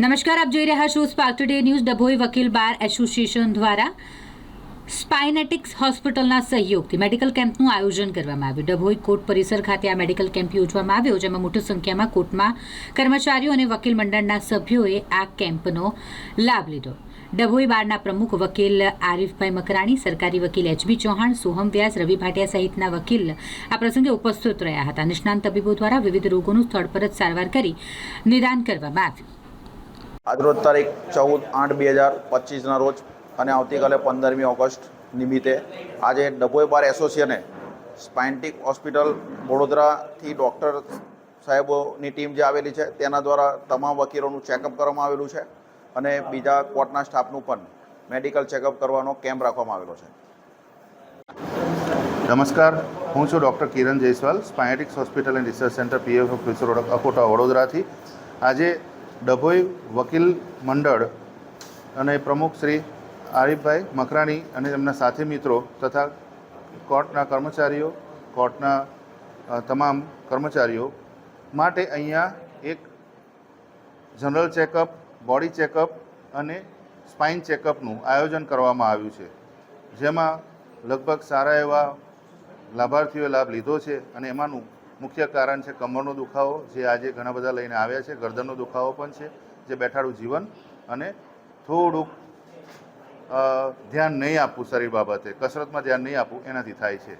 નમસ્કાર, આપ જોઈ રહ્યા છો સ્પાર્ક ટુડે ન્યૂઝ. ડભોઈ વકીલ બાર એસોસિએશન દ્વારા સ્પાઇનેટિક્સ હોસ્પિટલના સહયોગથી મેડિકલ કેમ્પનું આયોજન કરવામાં આવ્યું. ડભોઈ કોર્ટ પરિસર ખાતે આ મેડિકલ કેમ્પ યોજવામાં આવ્યો, જેમાં મોટી સંખ્યામાં કોર્ટમાં કર્મચારીઓ અને વકીલ મંડળના સભ્યોએ આ કેમ્પનો લાભ લીધો. ડભોઈ બારના પ્રમુખ વકીલ આરીફભાઈ મકરાણી, સરકારી વકીલ એચબી ચૌહાણ, સોહમ વ્યાસ, રવિ ભાટિયા સહિતના વકીલ આ પ્રસંગે ઉપસ્થિત રહ્યા હતા. નિષ્ણાંત તબીબો દ્વારા વિવિધ રોગોનું સ્થળ પર જ સારવાર કરી નિદાન કરવામાં આવ્યું. આજરોજ તારીખ 14/8/2025ના રોજ અને આવતીકાલે 15મી ઓગસ્ટ નિમિત્તે આજે ડભોઈ બાર એસોસિએશને સ્પાઇનેટિક હોસ્પિટલ વડોદરાથી ડૉક્ટર સાહેબોની ટીમ જે આવેલી છે તેના દ્વારા તમામ વકીલોનું ચેકઅપ કરવામાં આવેલું છે અને બીજા કોર્ટના સ્ટાફનું પણ મેડિકલ ચેકઅપ કરવાનો કેમ્પ રાખવામાં આવેલો છે. નમસ્કાર, હું છું doctor Kiran Jaiswal, સ્પાઇનેટિક્સ hospital and research centre PF officer Akota વડોદરાથી. આજે ડભોઈ વકીલ મંડળ અને પ્રમુખ શ્રી આરીફભાઈ મકરાણી અને તેમના સાથી મિત્રો તથા કોર્ટના કર્મચારીઓ, કોર્ટના તમામ કર્મચારીઓ માટે અહીંયા એક જનરલ ચેકઅપ, બોડી ચેકઅપ અને સ્પાઇન ચેકઅપનું આયોજન કરવામાં આવ્યું છે, જેમાં લગભગ સારા એવા લાભાર્થીઓએ લાભ લીધો છે અને એમાંનું મુખ્ય કારણ છે કમરનો દુખાવો, જે આજે ઘણા બધા લઈને આવ્યા છે. ગરદનનો દુખાવો પણ છે, જે બેઠાડું જીવન અને થોડુંક ધ્યાન નહીં આપવું શરીર બાબતે, કસરતમાં ધ્યાન નહીં આપવું એનાથી થાય છે.